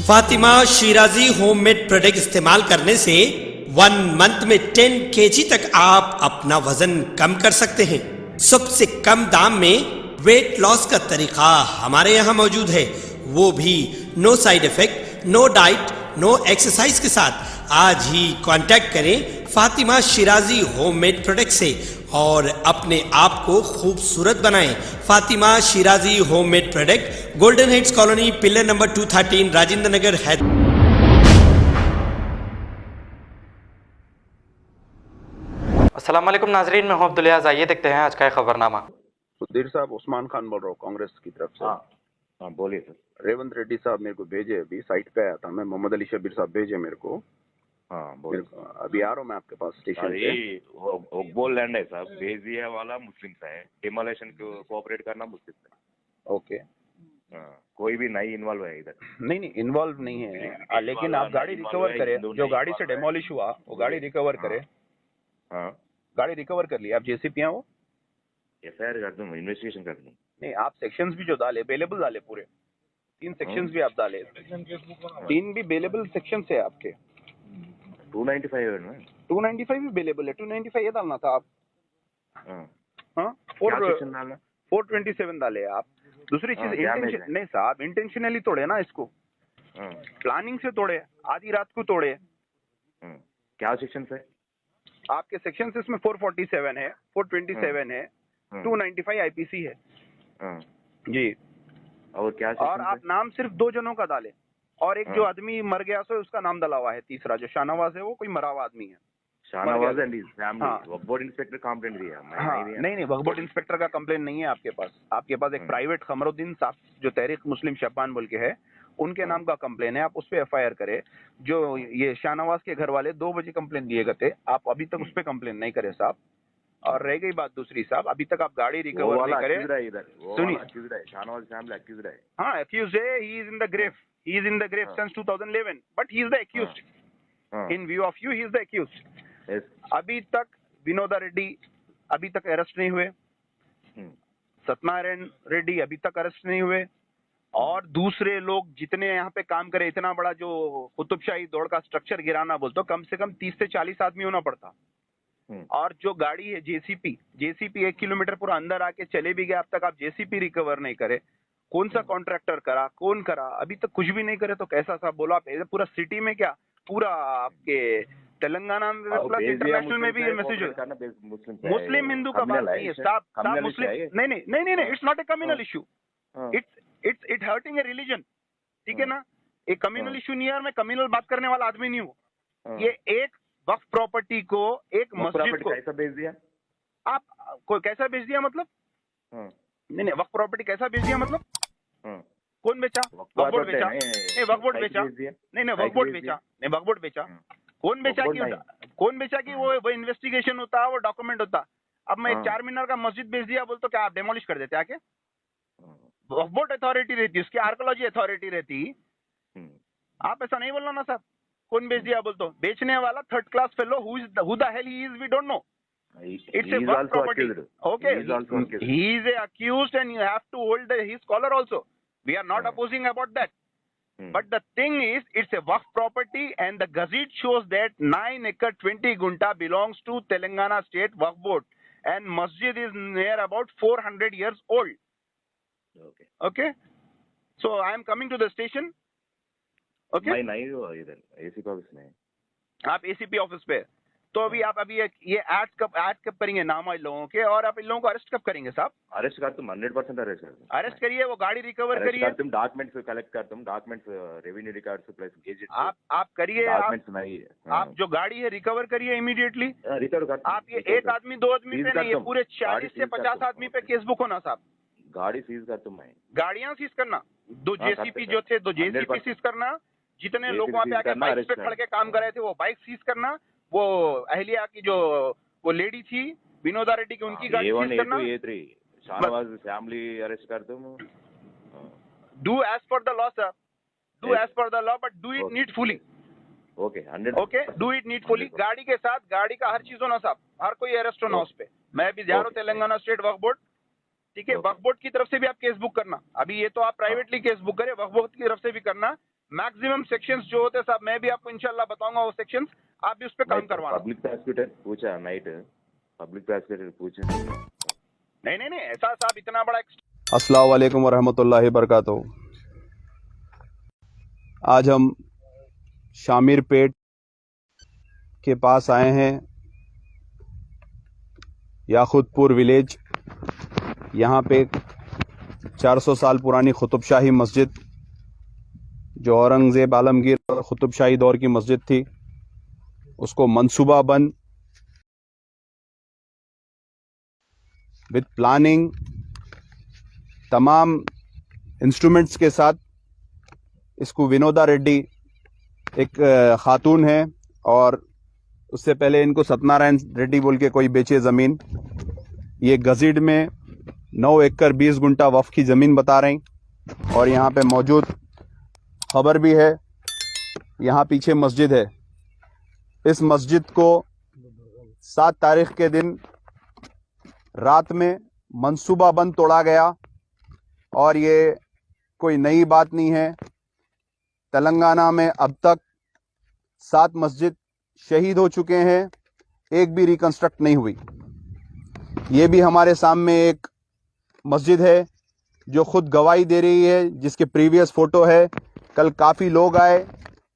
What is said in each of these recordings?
Fatima Shirazi homemade product इस्तेमाल करने से 1 मंथ में 10 kg तक आप अपना वजन कम कर सकते हैं। सबसे कम दाम में वेट लॉस का तरीका हमारे यहाँ मौजूद है, वो भी no side effect, no diet, no exercise के साथ। आज ही कांटेक्ट करें फातिमा शिराजी होममेड प्रोडक्ट से और अपने आप को खूबसूरत बनाएं। Fatima Shirazi homemade product, golden heads colony, pillar number 213, Rajendra Nagar, Hyderabad. अस्सलाम वालेकुम नाजरीन, मैं हूं अब्दुल याज़। आइए देखते हैं आज का खबरनामा। सुधीर साहब, उस्मान खान बोल रहा हूँ कांग्रेस की तरफ से। हाँ बोलिए सर। रेवंत रेड्डी साहब मेरे को भेजे, अभी साइट पे आया था मैं, मोहम्मद अली शबीर साहब भेजे मेरे को। हाँ बोलिए। अभी आ रहा हूँ मैं आपके पास स्टेशन पे। ओकबोल लैंड है साहब, बेजिया वाला मुस्लिम सा है, डिमोलेशन को कोऑपरेट करना मुस्लिम है। ओके। हाँ, कोई भी नहीं इन्वॉल्व है इधर। नहीं इन्वॉल्व नहीं है, लेकिन आप गाड़ी रिकवर करें, जो गाड़ी से डेमोलिश हुआ वो गाड़ी रिकवर करे। हाँ, गाड़ी रिकवर कर ली, आप जेसीपी हैं वो एफआईआर कर दूँ, इन्वेस्टिगेशन कर दूँ। नहीं, आप सेक्शंस भी जो डाले अवेलेबल डाले, पूरे 3 सेक्शंस भी आप डाले, 3 भी अवेलेबल सेक्शन है आपके। 295 है ना? 295 भी अवेलेबल है, 295 ये डालना था आप। हाँ, 427 डाले आप। दूसरी चीज इंटेंशन नहीं साहब, इंटेंशनली तोड़े ना इसको, प्लानिंग से तोड़े, आधी रात को तोड़े। क्या सेक्शन है आपके सेक्शन इसमें? 447 है, 427 है, 295 आईपीसी है जी। और क्या और आप नाम सिर्फ 2 जनों का डाले, और एक जो आदमी मर गया सो उसका नाम डाला हुआ है, तीसरा जो शाहनवाज है वो कोई मरा हुआ आदमी है। Shahnawaz and his family. Waqf board inspector complaint दिया? नहीं, वक्फ बोर्ड इंस्पेक्टर का कंप्लेंट नहीं है आपके पास। आपके पास एक प्राइवेट खमरुद्दीन साहब जो तहरीक मुस्लिम शब्बान बोल के है, उनके नाम का कंप्लेन है। आप उस पे एफआईआर करें। जो ये शाहनवाज के घर वाले 2 बजे कंप्लेन दिए गए थे, आप अभी तक उस पे कंप्लेन नहीं करे साहब। और रह गई बात दूसरी साहब, अभी तक आप गाड़ी रिकवर नहीं करे। सुनिए, शाहनवाज फैमिली अक्यूज्ड है। हाँ, अक्यूज्ड है। He is in the grave, he is in the grave since 2011, but he is the accused. In view of you, he is the accused. Yes. अभी तक विनोदा रेड्डी अभी तक अरेस्ट नहीं हुए, सत्यनारायण रेड्डी अभी तक अरेस्ट नहीं हुए, और दूसरे लोग जितने यहाँ पे काम करे, इतना बड़ा जो कुतुबशाही दौड़ का स्ट्रक्चर गिराना बोलते हो, कम से कम 30 से 40 आदमी होना पड़ता। और जो गाड़ी है जेसीपी 1 किलोमीटर पूरा अंदर आके चले भी गए, अब तक आप जेसीपी रिकवर नहीं करे। कौन सा कॉन्ट्रैक्टर करा, कौन करा, अभी तक कुछ भी नहीं करे, तो कैसा साहब बोलो आप? पूरा सिटी में क्या, पूरा आपके तेलंगाना में प्लस इंटरनेशनल में भी ये मैसेज है। मुस्लिम हिंदू का बात नहीं है साहब, मुस्लिम नहीं, it's not a communal issue, it's hurting A religion, ठीक है ना? एक कम्युनल इशू नहीं है, और मैं कम्युनल बात करने वाला आदमी नहीं हूँ। ये एक वक्फ प्रॉपर्टी को, एक मस्जिद को कैसा बेच दिया आप, कोई कैसा बेच दिया मतलब? नहीं, वक्फ प्रॉपर्टी कैसा बेच दिया मतलब? कौन बेचा? वक्फ बोर्ड बेचा? नहीं, वक्फ बोर्ड बेचा? नहीं, वक्फ बोर्ड बेचा? नहीं, वक्फ बोर्ड बेचा? कौन बेचा कि वो इन्वेस्टिगेशन होता, वो डॉक्यूमेंट होता। अब मैं 4 मीनार का मस्जिद बेच दिया बोल तो क्या आप डेमोलिश कर देते आके? वक्फ बोर्ड अथॉरिटी रहती, उसकी आर्कोलॉजी अथॉरिटी रहती। आप ऐसा नहीं बोलना ना साहब। कौन बेच दिया बोल तो? बेचने वाला third class fellow, who the hell he is, we don't know. It's a work property. Okay, he is accused, and you have to hold his collar also. We are not opposing about that. But the thing is, it's a work property, and the gazette shows that 9 acre 20 gunta belongs to Telangana State Waqf Board, and masjid is near about 400 years old. Okay. So I am coming to the station. Okay. मैं नहीं हूँ इधर, ACP office में। आप ACP office पे, तो अभी आप ये ऐड कब करेंगे नाम वाले लोगों के, और आप इन लोगों को अरेस्ट कब करेंगे साहब? अरेस्ट कर तुम 100% अरेस्ट करिए, वो गाड़ी रिकवर करिए, तुम डॉक्यूमेंट्स कलेक्ट कर, तुम documents, revenue records plus gazette आप करिए, आप जो गाड़ी है रिकवर करिए इमीडिएटली। आप ये एक आदमी 2 आदमी पे नहीं, ये पूरे 40 से 50 आदमी पे केस बुक होना साहब। गाड़ी सीज कर तुम, गाड़ियां सीज करना, 2 जेसीपी जो थे, 2 जेसीपी सीज करना, जितने लोग वहाँ पे आके बाइक पे खड़ के काम कर रहे थे वो बाइक सीज करना, वो अहलिया की जो वो लेडी थी विनोदा रेड्डी की, उनकी गाड़ी सीज करना। शाहनवाज फैमिली अरेस्ट कर तुम। Do as per the law sir, do as per the law, but do it needfully. Okay, 100 okay, do it needfully. गाड़ी के साथ गाड़ी का हर चीज होना साहब, हर कोई अरेस्ट होना उस पे। मैं भी जा रहा हूँ तेलंगाना स्टेट वक्फ बोर्ड, ठीक है? वक्फ बोर्ड की तरफ से भी आप केस बुक करना। अभी ये तो आप प्राइवेटली केस बुक करें, वक्फ बोर्ड की तरफ से भी करना मैक्सिमम सेक्शंस जो होते हैं साहब, मैं भी आपको इंशाल्लाह बताऊंगा वो सेक्शंस, आप भी उस पर काम करवाना। पब्लिक प्रोसिक्यूटर पूछा नाइट, पब्लिक प्रोसिक्यूटर पूछा नहीं नहीं नहीं, ऐसा साहब इतना बड़ा अस्सलाम वालेकुम वरहमतुल्लाहि वबरकातुहू। आज हम शामिर पेट के पास आए हैं, याखुदपुर विलेज। यहाँ पे 400 साल पुरानी कुतुबशाही मस्जिद, जो औरंगज़ेब आलमगीर और कुतुबशाही दौर की मस्जिद थी, उसको मंसूबाबंद विद प्लानिंग तमाम इंस्ट्रूमेंट्स के साथ, इसको विनोदा रेड्डी एक खातून है और उससे पहले इनको सत्यनारायण रेड्डी बोल के कोई बेचे ज़मीन। ये गजीड में 9 एकड़ 20 गुंटा वक्फ की ज़मीन बता रही, और यहाँ पे मौजूद खबर भी है। यहाँ पीछे मस्जिद है। इस मस्जिद को 7 तारीख के दिन रात में मंसूबाबंद तोड़ा गया, और ये कोई नई बात नहीं है। तेलंगाना में अब तक 7 मस्जिद शहीद हो चुके हैं, एक भी रिकंस्ट्रक्ट नहीं हुई। ये भी हमारे सामने एक मस्जिद है जो खुद गवाही दे रही है, जिसके प्रीवियस फ़ोटो है। कल काफ़ी लोग आए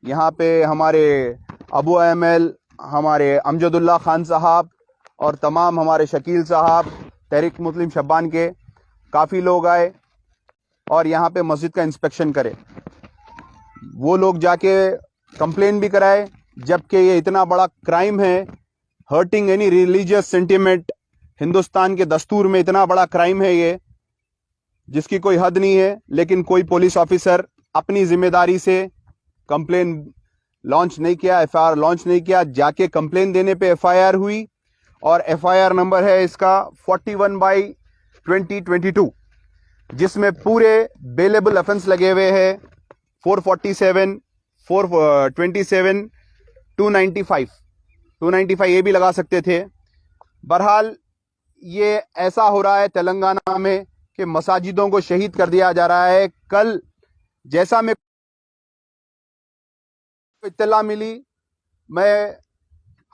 यहाँ पे, हमारे अबू अहमल, हमारे अमजदुल्ला खान साहब और तमाम हमारे शकील साहब, तहरीक मुस्लिम शब्बान के काफ़ी लोग आए और यहाँ पे मस्जिद का इंस्पेक्शन करे। वो लोग जाके कंप्लेन भी कराए, जबकि ये इतना बड़ा क्राइम है, hurting any religious sentiment. Hindustan के दस्तूर में इतना बड़ा क्राइम है ये, जिसकी कोई हद नहीं है। लेकिन कोई पुलिस ऑफिसर अपनी जिम्मेदारी से कंप्लेन लॉन्च नहीं किया, एफआईआर लॉन्च नहीं किया। जाके कंप्लेन देने पे एफआईआर हुई, और एफआईआर नंबर है इसका 41/2022, जिसमें पूरे बेलेबल ऑफेंस लगे हुए हैं 447, 427, 295 ये भी लगा सकते थे। बहरहाल ये ऐसा हो रहा है तेलंगाना में कि मसाजिदों को शहीद कर दिया जा रहा है। कल जैसा मैं इत्तला मिली, मैं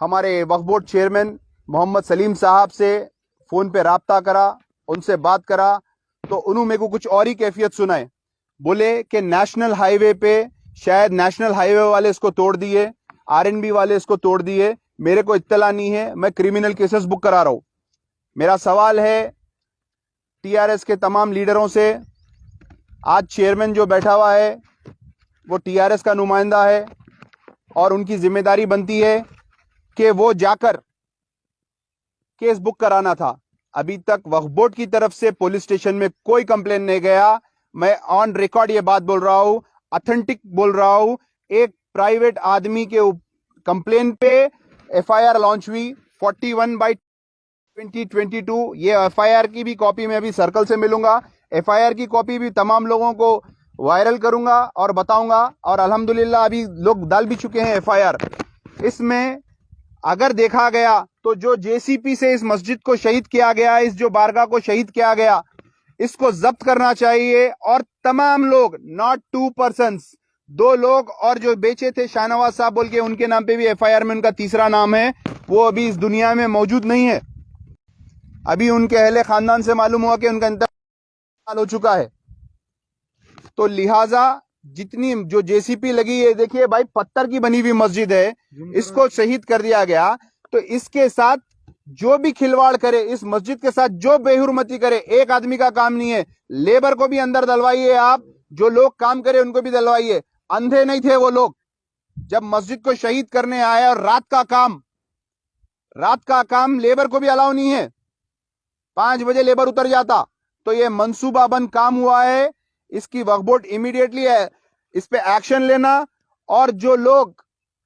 हमारे वक्फ बोर्ड चेयरमैन मोहम्मद सलीम साहब से फ़ोन पे राब्ता करा, उनसे बात करा, तो उन्होंने मेरे को कुछ और ही कैफियत सुनाए। बोले कि नेशनल हाईवे पे शायद नेशनल हाईवे वाले इसको तोड़ दिए, आरएनबी वाले इसको तोड़ दिए। मेरे को इत्तला नहीं है, मैं क्रिमिनल केसेस बुक करा रहा हूं। मेरा सवाल है टीआरएस के तमाम लीडरों से, आज चेयरमैन जो बैठा हुआ है वो टीआरएस का नुमाइंदा है, और उनकी जिम्मेदारी बनती है कि वो जाकर केस बुक कराना था। अभी तक वक्फ बोर्ड की तरफ से पुलिस स्टेशन में कोई कंप्लेन नहीं गया। मैं ऑन रिकॉर्ड ये बात बोल रहा हूं, ऑथेंटिक बोल रहा हूं। एक प्राइवेट आदमी के कंप्लेन पे एफआईआर लॉन्च हुई 41/2022। ये एफआईआर की भी कॉपी मैं अभी सर्कल से मिलूंगा, एफआईआर की कॉपी भी तमाम लोगों को वायरल करूंगा और बताऊंगा, और अल्हम्दुलिल्लाह अभी लोग डाल भी चुके हैं एफआईआर। इसमें अगर देखा गया तो जो जेसीपी से इस मस्जिद को शहीद किया गया, इस जो बारगाह को शहीद किया गया, इसको जब्त करना चाहिए। और तमाम लोग, नॉट 2 पर्सन्स, 2 लोग और जो बेचे थे शाहनवाज साहब बोल के, उनके नाम पे भी एफआईआर में उनका तीसरा नाम है, वो अभी इस दुनिया में मौजूद नहीं है। अभी उनके अहले खानदान से मालूम हुआ कि उनका इंतकाल हो चुका है। तो लिहाजा जितनी जो जेसीपी लगी है, देखिए भाई पत्थर की बनी हुई मस्जिद है, इसको शहीद कर दिया गया। तो इसके साथ जो भी खिलवाड़ करे, इस मस्जिद के साथ जो बेहुरमती करे, एक आदमी का काम नहीं है। लेबर को भी अंदर डलवाइए, आप जो लोग काम करे उनको भी डलवाइए। अंधे नहीं थे वो लोग जब मस्जिद को शहीद करने आए। और रात का काम लेबर को भी अलाउ नहीं है। 5 बजे लेबर उतर जाता। तो ये मंसूबाबंद काम हुआ है, इसकी वक्फ बोर्ड इमीडिएटली है इस पे एक्शन लेना। और जो लोग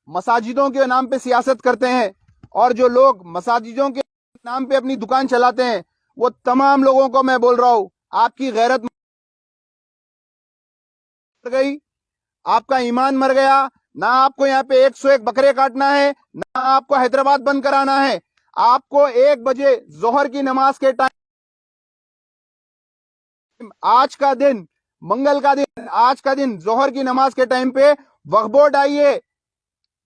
मसाजिदों के नाम पे सियासत करते हैं, और जो लोग मसाजिदों के नाम पे अपनी दुकान चलाते हैं, वो तमाम लोगों को मैं बोल रहा हूं, आपकी गैरत मर गई, आपका ईमान मर गया। ना आपको यहाँ पे 101 बकरे काटना है, ना आपको हैदराबाद बंद कराना है। आपको 1 बजे जोहर की नमाज के टाइम, आज का दिन मंगल का दिन, आज का दिन, जोहर की नमाज के टाइम पे वक्फ बोर्ड आइए,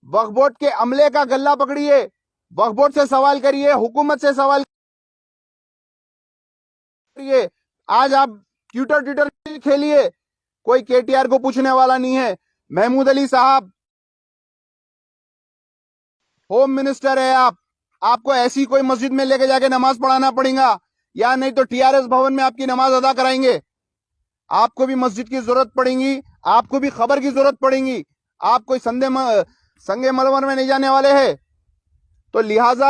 वक्फ बोर्ड के अमले का गल्ला पकड़िए, वक्फ बोर्ड से सवाल करिए, हुकूमत से सवाल करिए। आज आप ट्विटर खेलिए, कोई केटीआर को पूछने वाला नहीं है। महमूद अली साहब होम मिनिस्टर है, आपको ऐसी कोई मस्जिद में लेके जाके नमाज पढ़ाना पड़ेगा, या नहीं तो टीआरएस भवन में आपकी नमाज अदा कराएंगे। आपको भी मस्जिद की जरूरत पड़ेगी, आपको भी खबर की जरूरत पड़ेगी। आप कोई संगे मलवर में नहीं जाने वाले हैं। तो लिहाजा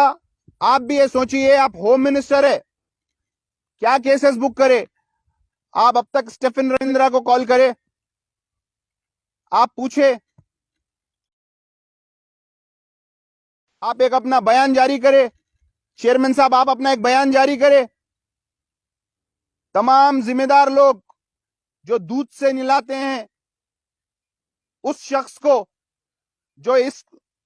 आप भी ये सोचिए, आप होम मिनिस्टर है, क्या केसेस बुक करे। आप अब तक स्टेफन रविंद्रा को कॉल करे, आप पूछे, आप एक अपना बयान जारी करे, चेयरमैन साहब आप अपना एक बयान जारी करे। तमाम जिम्मेदार लोग जो दूध से निलाते हैं उस शख्स को जो इस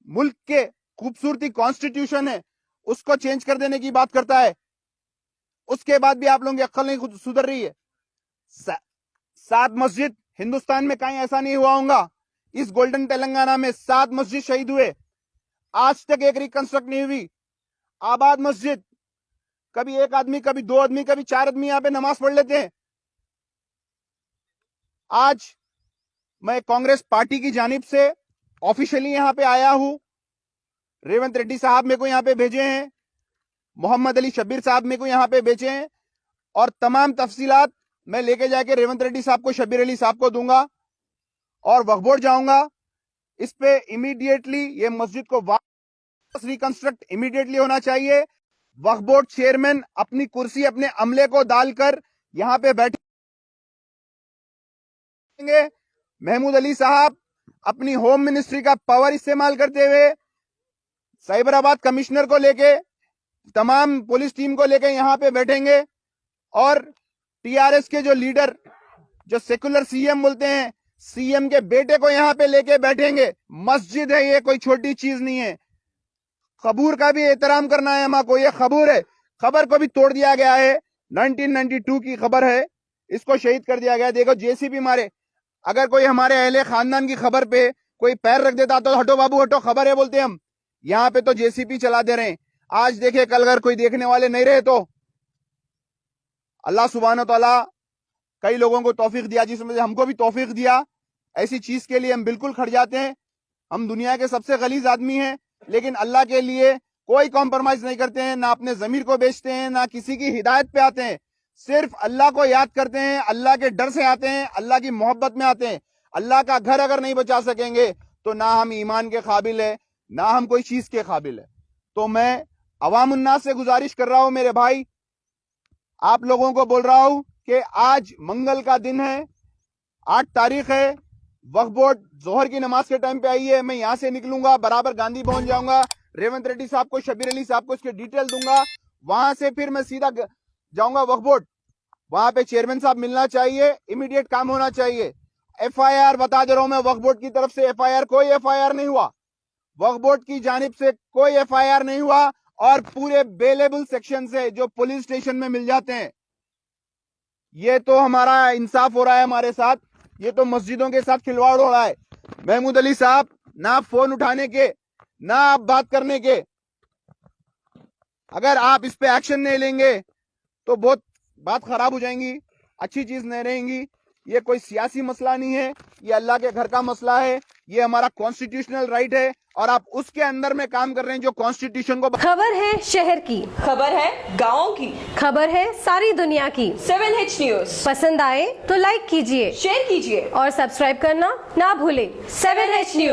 मुल्क के खूबसूरती कॉन्स्टिट्यूशन है उसको चेंज कर देने की बात करता है, उसके बाद भी आप लोगों की अक्ल नहीं खुद सुधर रही है। 7 मस्जिद हिंदुस्तान में कहीं ऐसा नहीं हुआ होगा। इस गोल्डन तेलंगाना में 7 मस्जिद शहीद हुए, आज तक एक रिकंस्ट्रक्ट नहीं हुई। आबाद मस्जिद, कभी 1 आदमी, कभी 2 आदमी, कभी 4 आदमी यहां पे नमाज पढ़ लेते हैं। आज मैं कांग्रेस पार्टी की जानिब से ऑफिशियली यहां पे आया हूं। रेवंत रेड्डी साहब मेरे को यहां पे भेजे हैं, मोहम्मद अली शब्बीर साहब मेरे को यहां पे भेजे हैं, और तमाम तफसीलात मैं लेके जाके रेवंत रेड्डी साहब को, शब्बीर अली साहब को दूंगा और वक्फ बोर्ड जाऊंगा। इस पे इमीडिएटली ये मस्जिद को वापस रिकंस्ट्रक्ट इमीडिएटली होना चाहिए। वक्फ बोर्ड चेयरमैन अपनी कुर्सी अपने अमले को डालकर यहां पे बैठेंगे। महमूद अली साहब अपनी होम मिनिस्ट्री का पावर इस्तेमाल करते हुए साइबराबाद कमिश्नर को लेके, तमाम पुलिस टीम को लेके यहां पे बैठेंगे, और टीआरएस के जो लीडर, जो सेकुलर सीएम बोलते हैं, सीएम के बेटे को यहां पे लेके बैठेंगे। मस्जिद है, ये कोई छोटी चीज नहीं है। खबूर का भी एहतराम करना है हमको, ये खबूर है, खबर को भी तोड़ दिया गया है। 1992 की खबर है, इसको शहीद कर दिया गया। देखो जेसीबी मारे, अगर कोई हमारे अहले खानदान की खबर पे कोई पैर रख देता तो हटो बाबू हटो, खबर है बोलते हम। यहाँ पे तो जेसीबी चला दे रहे हैं। आज देखे, कल अगर कोई देखने वाले नहीं रहे तो अल्लाह सुब्हानो तआला कई लोगों को तौफीक दिया, जिसमें से हमको भी तौफीक दिया। ऐसी चीज के लिए हम बिल्कुल खड़ जाते हैं। हम दुनिया के सबसे गलीज आदमी हैं, लेकिन अल्लाह के लिए कोई कॉम्प्रोमाइज नहीं करते हैं, ना अपने जमीर को बेचते हैं, ना किसी की हिदायत पे आते हैं। सिर्फ अल्लाह को याद करते हैं, अल्लाह के डर से आते हैं, अल्लाह की मोहब्बत में आते हैं। अल्लाह का घर अगर नहीं बचा सकेंगे तो ना हम ईमान के काबिल है, ना हम कोई चीज के काबिल है। तो मैं अवाम उन्नास से गुजारिश कर रहा हूं, मेरे भाई, आप लोगों को बोल रहा हूं कि आज मंगल का दिन है, 8 तारीख है। वक्फ बोर्ड जोहर की नमाज के टाइम पे आई है। मैं यहां से निकलूंगा, बराबर गांधी भवन जाऊंगा, रेवंत रेड्डी साहब को, शब्बीर अली साहब को इसके डिटेल दूंगा। वहां से फिर मैं सीधा जाऊंगा वक्फ बोर्ड, वहां पे चेयरमैन साहब मिलना चाहिए, इमीडिएट काम होना चाहिए। एफआईआर बता दे रहा हूं मैं, वक्फ बोर्ड की तरफ से एफआईआर, कोई एफआईआर नहीं हुआ, वक्फ बोर्ड की जानिब से कोई एफआईआर नहीं हुआ। और पूरे बेलेबल सेक्शन से जो पुलिस स्टेशन में मिल जाते हैं, ये तो हमारा इंसाफ हो रहा है हमारे साथ, ये तो मस्जिदों के साथ खिलवाड़ हो रहा है। महमूद अली साहब, ना फोन उठाने के, ना आप बात करने के, अगर आप इस पे एक्शन नहीं लेंगे तो बहुत बात खराब हो जाएंगी, अच्छी चीज नहीं रहेंगी। ये कोई सियासी मसला नहीं है, ये अल्लाह के घर का मसला है, ये हमारा कॉन्स्टिट्यूशनल राइट है, और आप उसके अंदर में काम कर रहे हैं जो कॉन्स्टिट्यूशन को। खबर है शहर की, खबर है गाँव की, खबर है सारी दुनिया की। 7H न्यूज पसंद आए तो लाइक कीजिए, शेयर कीजिए और सब्सक्राइब करना ना भूले। 7H news.